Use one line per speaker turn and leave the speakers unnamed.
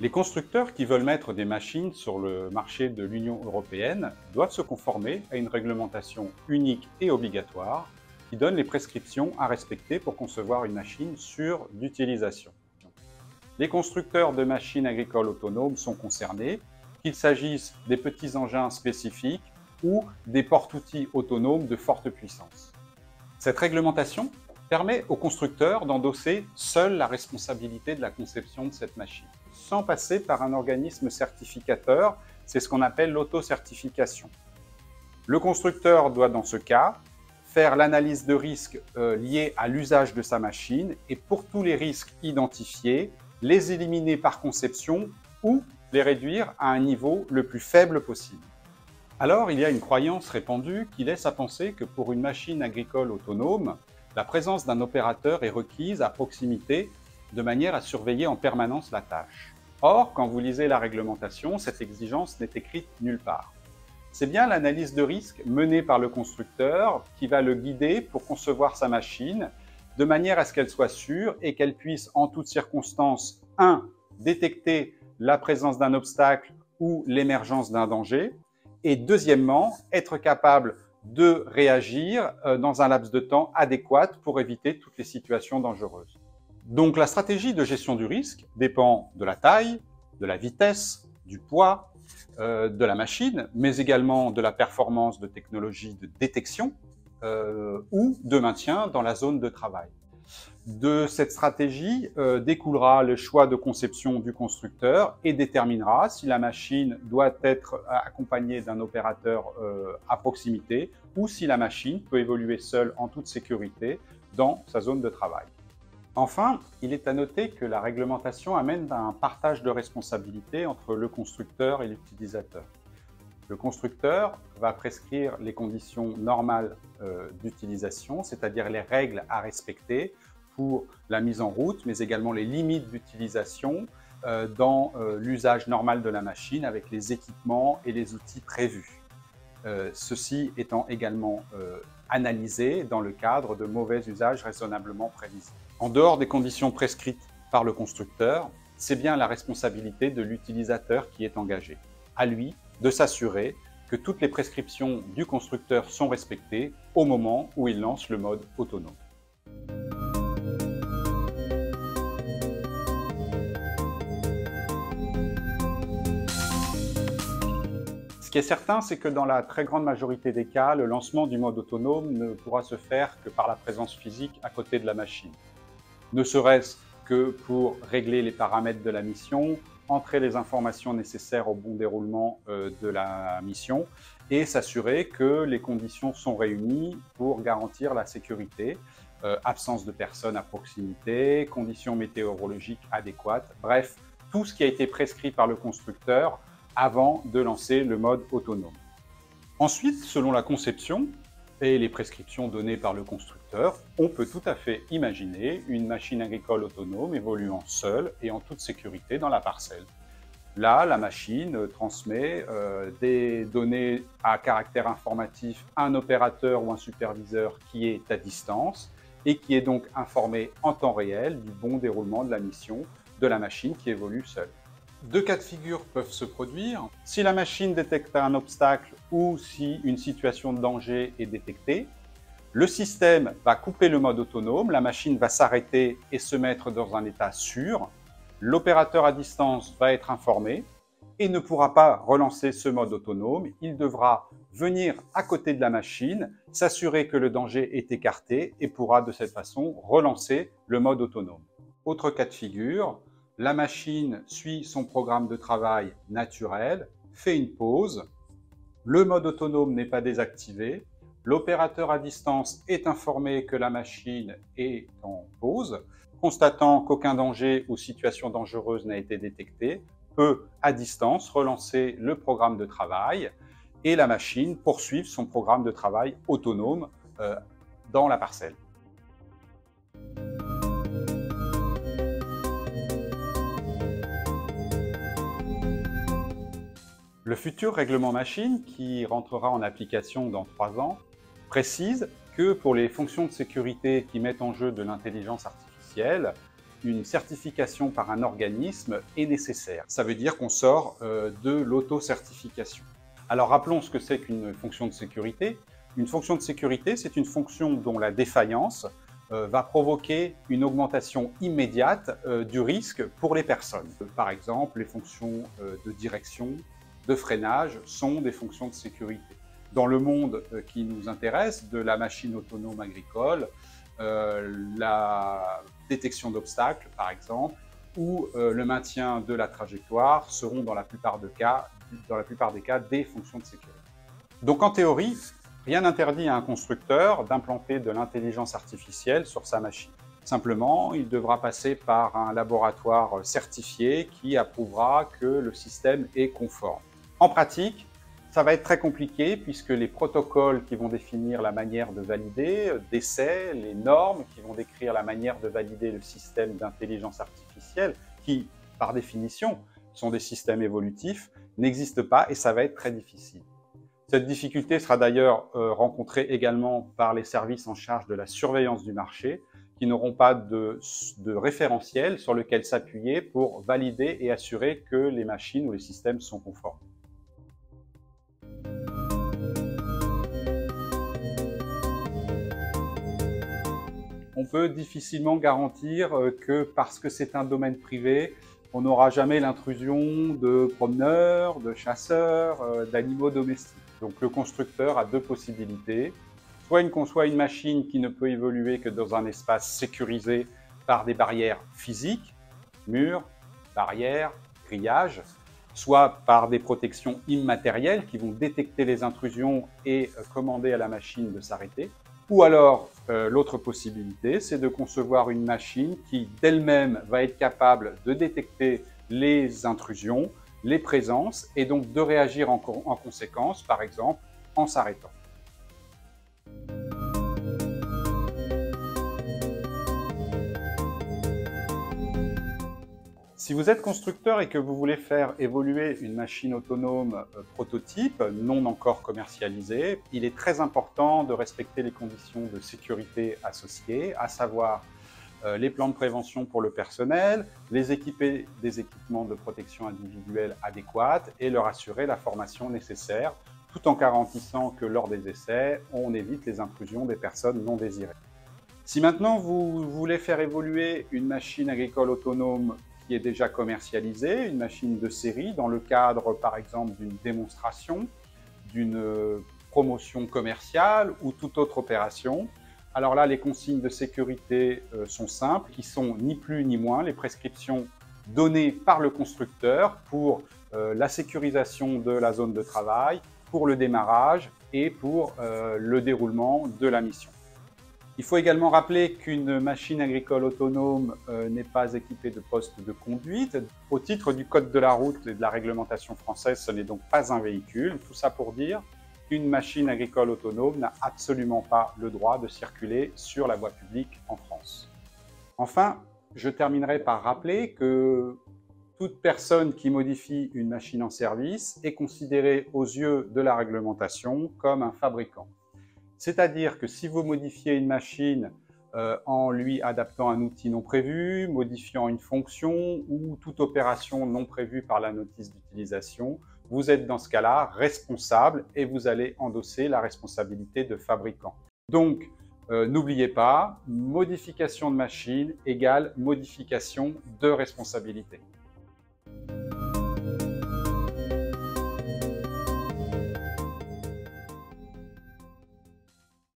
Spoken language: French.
Les constructeurs qui veulent mettre des machines sur le marché de l'Union européenne doivent se conformer à une réglementation unique et obligatoire qui donne les prescriptions à respecter pour concevoir une machine sûre d'utilisation. Les constructeurs de machines agricoles autonomes sont concernés, qu'il s'agisse des petits engins spécifiques ou des porte-outils autonomes de forte puissance. Cette réglementation permet aux constructeurs d'endosser seuls la responsabilité de la conception de cette machine, sans passer par un organisme certificateur, c'est ce qu'on appelle l'autocertification. Le constructeur doit dans ce cas faire l'analyse de risques liés à l'usage de sa machine et pour tous les risques identifiés, les éliminer par conception ou les réduire à un niveau le plus faible possible. Alors, il y a une croyance répandue qui laisse à penser que pour une machine agricole autonome, la présence d'un opérateur est requise à proximité de manière à surveiller en permanence la tâche. Or, quand vous lisez la réglementation, cette exigence n'est écrite nulle part. C'est bien l'analyse de risque menée par le constructeur qui va le guider pour concevoir sa machine de manière à ce qu'elle soit sûre et qu'elle puisse en toutes circonstances, 1. Détecter la présence d'un obstacle ou l'émergence d'un danger, et deuxièmement, être capable de réagir dans un laps de temps adéquat pour éviter toutes les situations dangereuses. Donc la stratégie de gestion du risque dépend de la taille, de la vitesse, du poids, de la machine, mais également de la performance de technologies de détection ou de maintien dans la zone de travail. De cette stratégie découlera le choix de conception du constructeur et déterminera si la machine doit être accompagnée d'un opérateur à proximité ou si la machine peut évoluer seule en toute sécurité dans sa zone de travail. Enfin, il est à noter que la réglementation amène un partage de responsabilités entre le constructeur et l'utilisateur. Le constructeur va prescrire les conditions normales d'utilisation, c'est-à-dire les règles à respecter pour la mise en route, mais également les limites d'utilisation dans l'usage normal de la machine avec les équipements et les outils prévus. Ceci étant également analysé dans le cadre de mauvais usages raisonnablement prévisibles. En dehors des conditions prescrites par le constructeur, c'est bien la responsabilité de l'utilisateur qui est engagée. À lui de s'assurer que toutes les prescriptions du constructeur sont respectées au moment où il lance le mode autonome. Ce qui est certain, c'est que dans la très grande majorité des cas, le lancement du mode autonome ne pourra se faire que par la présence physique à côté de la machine. Ne serait-ce que pour régler les paramètres de la mission, entrer les informations nécessaires au bon déroulement de la mission et s'assurer que les conditions sont réunies pour garantir la sécurité, absence de personnes à proximité, conditions météorologiques adéquates, bref, tout ce qui a été prescrit par le constructeur avant de lancer le mode autonome. Ensuite, selon la conception et les prescriptions données par le constructeur, on peut tout à fait imaginer une machine agricole autonome évoluant seule et en toute sécurité dans la parcelle. Là, la machine transmet des données à caractère informatif à un opérateur ou un superviseur qui est à distance et qui est donc informé en temps réel du bon déroulement de la mission de la machine qui évolue seule. Deux cas de figure peuvent se produire. Si la machine détecte un obstacle ou si une situation de danger est détectée, le système va couper le mode autonome, la machine va s'arrêter et se mettre dans un état sûr. L'opérateur à distance va être informé et ne pourra pas relancer ce mode autonome. Il devra venir à côté de la machine, s'assurer que le danger est écarté et pourra de cette façon relancer le mode autonome. Autre cas de figure, la machine suit son programme de travail naturel, fait une pause, le mode autonome n'est pas désactivé, l'opérateur à distance est informé que la machine est en pause, constatant qu'aucun danger ou situation dangereuse n'a été détectée, peut à distance relancer le programme de travail et la machine poursuivre son programme de travail autonome dans la parcelle. Le futur règlement machine, qui rentrera en application dans 3 ans, précise que pour les fonctions de sécurité qui mettent en jeu de l'intelligence artificielle, une certification par un organisme est nécessaire. Ça veut dire qu'on sort de l'auto-certification. Alors rappelons ce que c'est qu'une fonction de sécurité. Une fonction de sécurité, c'est une fonction dont la défaillance va provoquer une augmentation immédiate du risque pour les personnes. Par exemple, les fonctions de direction, de freinage sont des fonctions de sécurité. Dans le monde qui nous intéresse, de la machine autonome agricole, la détection d'obstacles, par exemple, ou le maintien de la trajectoire seront dans la plupart des cas des fonctions de sécurité. Donc en théorie, rien n'interdit à un constructeur d'implanter de l'intelligence artificielle sur sa machine. Simplement, il devra passer par un laboratoire certifié qui approuvera que le système est conforme. En pratique, ça va être très compliqué puisque les protocoles qui vont définir la manière de valider, d'essai, les normes qui vont décrire la manière de valider le système d'intelligence artificielle, qui, par définition, sont des systèmes évolutifs, n'existent pas et ça va être très difficile. Cette difficulté sera d'ailleurs rencontrée également par les services en charge de la surveillance du marché, qui n'auront pas de référentiel sur lequel s'appuyer pour valider et assurer que les machines ou les systèmes sont conformes. On peut difficilement garantir que parce que c'est un domaine privé, on n'aura jamais l'intrusion de promeneurs, de chasseurs, d'animaux domestiques. Donc le constructeur a deux possibilités. Soit il conçoit une machine qui ne peut évoluer que dans un espace sécurisé par des barrières physiques, murs, barrières, grillages, soit par des protections immatérielles qui vont détecter les intrusions et commander à la machine de s'arrêter. Ou alors, l'autre possibilité, c'est de concevoir une machine qui, d'elle-même, va être capable de détecter les intrusions, les présences, et donc de réagir en conséquence, par exemple, en s'arrêtant. Si vous êtes constructeur et que vous voulez faire évoluer une machine autonome prototype, non encore commercialisée, il est très important de respecter les conditions de sécurité associées, à savoir les plans de prévention pour le personnel, les équiper des équipements de protection individuelle adéquats et leur assurer la formation nécessaire, tout en garantissant que lors des essais, on évite les intrusions des personnes non désirées. Si maintenant vous voulez faire évoluer une machine agricole autonome qui est déjà commercialisée, une machine de série, dans le cadre par exemple d'une démonstration, d'une promotion commerciale ou toute autre opération, alors là, les consignes de sécurité sont simples, qui sont ni plus ni moins les prescriptions données par le constructeur pour la sécurisation de la zone de travail, pour le démarrage et pour le déroulement de la mission. Il faut également rappeler qu'une machine agricole autonome n'est pas équipée de postes de conduite. Au titre du Code de la route et de la réglementation française, ce n'est donc pas un véhicule. Tout ça pour dire qu'une machine agricole autonome n'a absolument pas le droit de circuler sur la voie publique en France. Enfin, je terminerai par rappeler que toute personne qui modifie une machine en service est considérée aux yeux de la réglementation comme un fabricant. C'est-à-dire que si vous modifiez une machine en lui adaptant un outil non prévu, modifiant une fonction ou toute opération non prévue par la notice d'utilisation, vous êtes dans ce cas-là responsable et vous allez endosser la responsabilité de fabricant. Donc, n'oubliez pas, modification de machine égale modification de responsabilité.